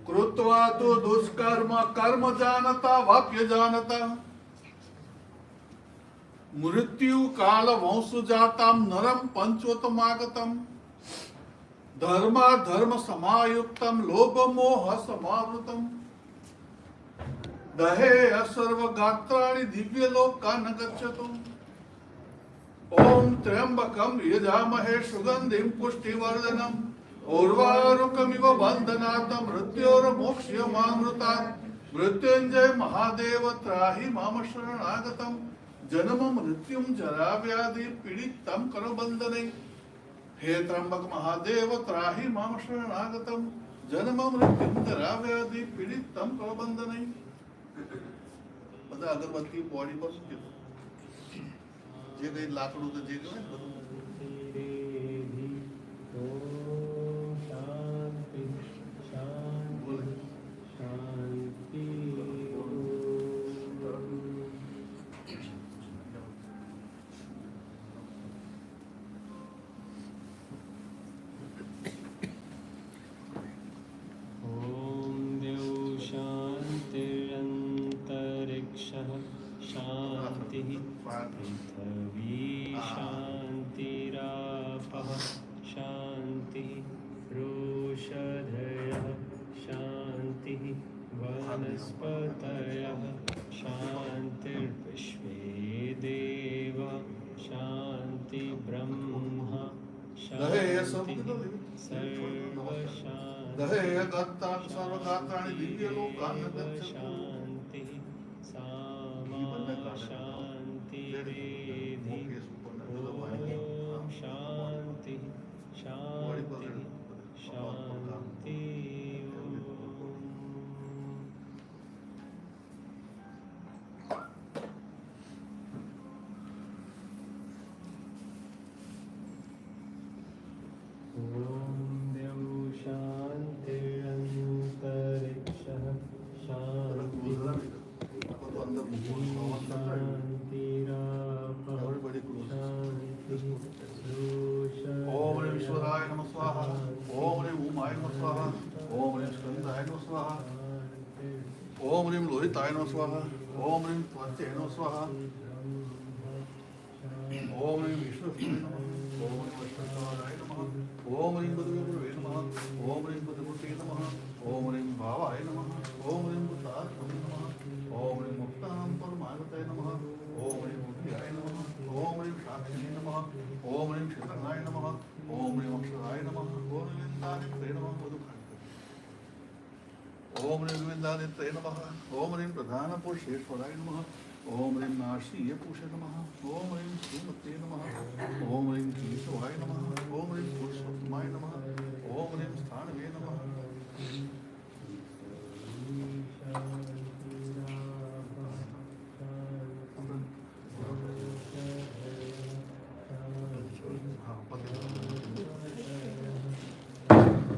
कृत्वा तु दुष्कर्म कर्म जानता वाक्य जानता मृत्यु काल वंश जाताम नरम पंचोतमागतम धर्मा धर्म समायुक्तम लोभ मोह समावृतम दहे सर्व गात्राणि दिव्य लोकान् गच्छतु ओम त्र्यंबकम यजामहे सुगंधिं पुष्टिवर्धनम उर्वारुकमिव बंधनात् मृत्योर्मोक्ष्यमामृतात् मृत्युंजय महादेव त्राहि माम शरणागतम जन्म मृत्युम जरा व्याधि पीडितम कर बंधने हे त्र्यंबक महादेव त्राहि माम शरणागतम जन्म मृत्युम जरा व्याधि पीडितम कर बंधने બધા અગરબત્તી બોડી પર મૂકી દો જે કઈ લાકડું તો જે કહેવાય ને બધું शांति पृथ्वी शांतिरापः शांति रोषधयः शांति वनस्पतयः शांतिर्विश्वे देवा शांति ब्रह्म शांति सर्वगात्राणि दिव्य लोकान् गच्छतु शांति सामा शांति रेधि ओम शांति शांति शांति ओम देव शांतिरन्तरिक्षः शांति ओम ईश्वराय नमः स्वाहा ओम उमाय नमः स्वाहा ओम स्कंदाय नमः स्वाहा ओम लोहिताय नमः स्वाहा ओम त्वचे नमः स्वाहा ओम विष्णुवे नमः ओम वैष्णवाय नमः ओम बद्रगुरवे नमः ओम बद्रमूर्ते नमः ओम भावाय नमः ओम बुद्धाय नमः निर्विन्दानित्रे नमः मधुखानि ओम निर्विन्दानित्रे नमः ओम ह्रीं प्रधानपुरुषेश्वराय नमः ओम ह्रीं नाशीयपुषे नमः ओम ह्रीं श्रीमते नमः ओम ह्रीं केशवाय नमः ओम ह्रीं पुरुषोत्तमाय नमः ओम ह्रीं स्थाणवे नमः हाँ, पते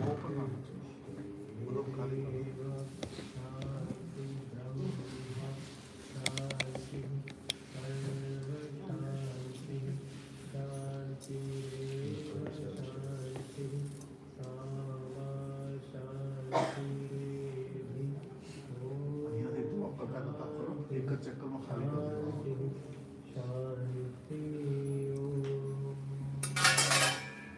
ओपन मधुखानि અહીંયાથી ડ્રોપ કરતા કરતા કરો એક જ ચક્કરમાં ખાલી કરી દેવાનું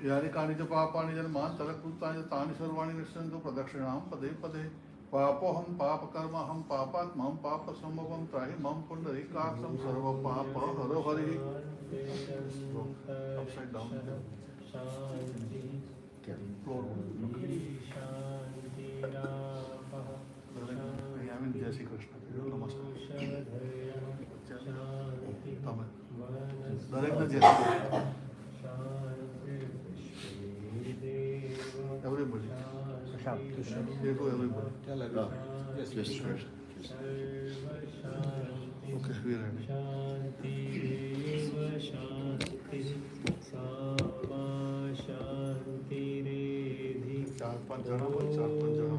यानि कानि च पापानि जन्मान्तरकृतानि तानि सर्वाणि निश्चन्तु प्रदक्षिणां पदे पदे पापोऽहं पापकर्महं पापात्मं पापसम्भवं त्राहि मम पुण्डरीकाक्षं सर्वपापहरो हरिः अपसाइड डाउन फ्लोर जय श्री कृष्ण नमस्कार તમે દરેકને જય Shri Krishna everybody say to everybody Yes, yes, sure. okay we are ready ચાર પાંચ જણા હોય ચાર પાંચ જણા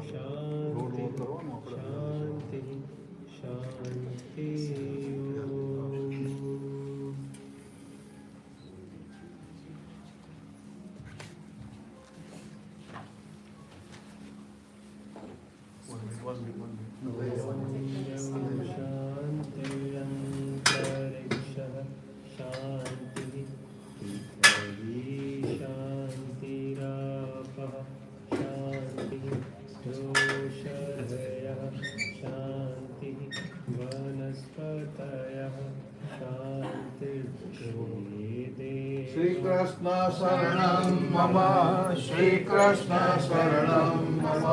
રોડ વોક કરવાનું આપણે श्री कृष्ण शरणं मम श्री कृष्ण शरणं मम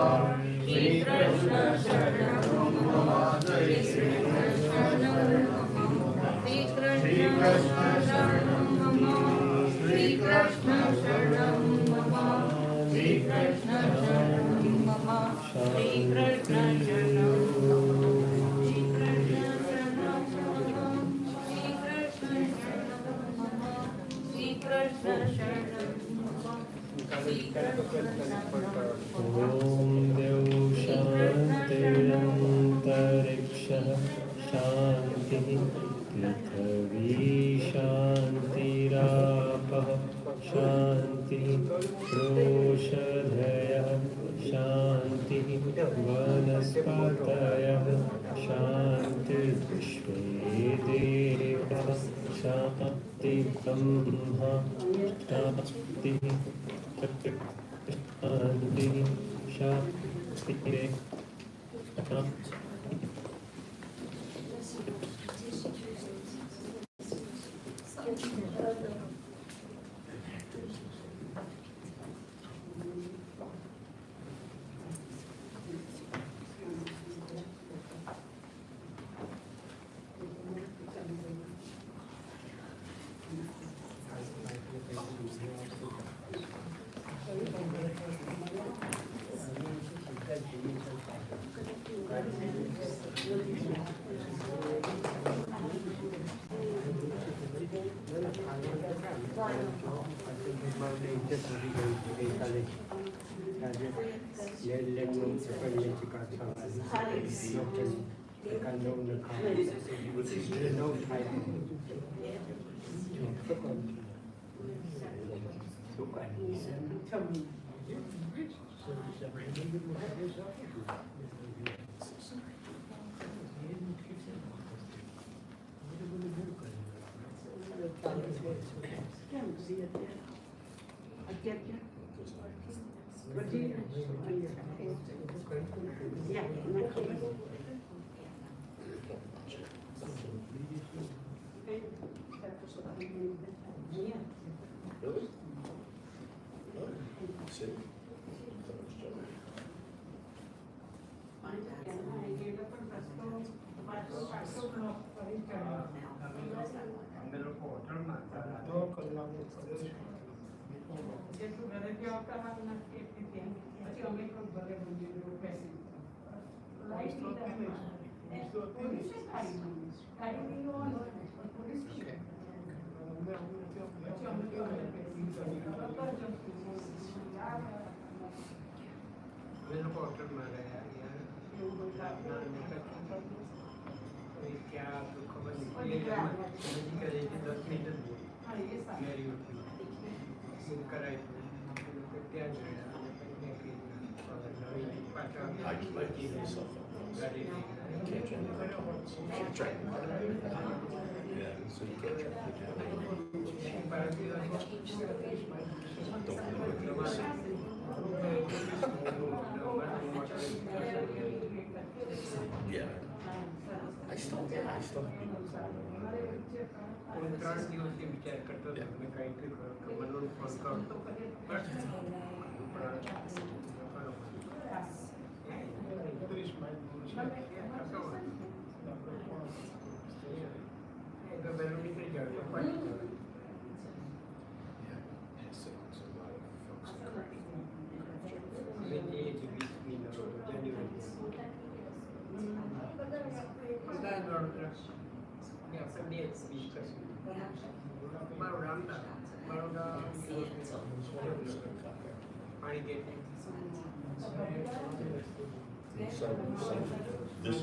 श्री कृष्ण शरणं मम जय श्री कृष्ण शरणं मम श्री कृष्ण शरणं मम श्री कृष्ण शरणं मम श्री कृष्ण शरणं ॐ देव शान्तिरन्तरिक्षः शान्तिः पृथिवी शान्तिरापः शान्तिः रोषधयः शान्तिः वनस्पतयः शान्तिर्विश्वे देवः शान्तिब्रह्म शान्तिः शान्तिः शान्तिः I keep myself up. You can't train the talents. You can't train them. Yeah, so you can't train the talents. Don't do it. Yeah. I still have people. This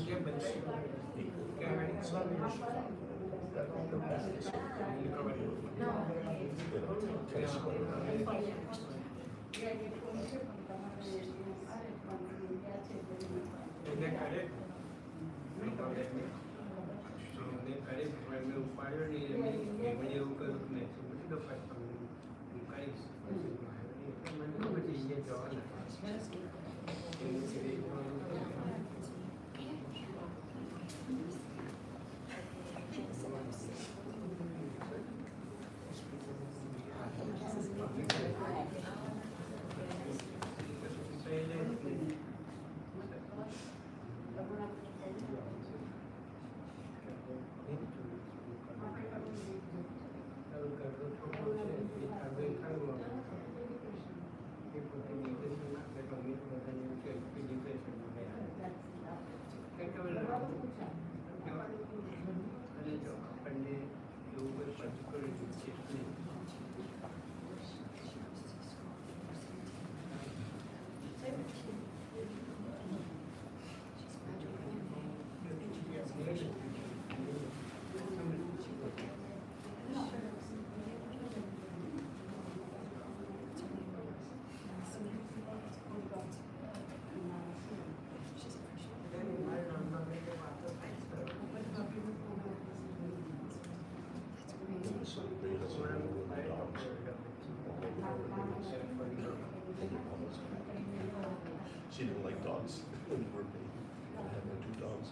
She didn't like dogs. I had my 2 dogs.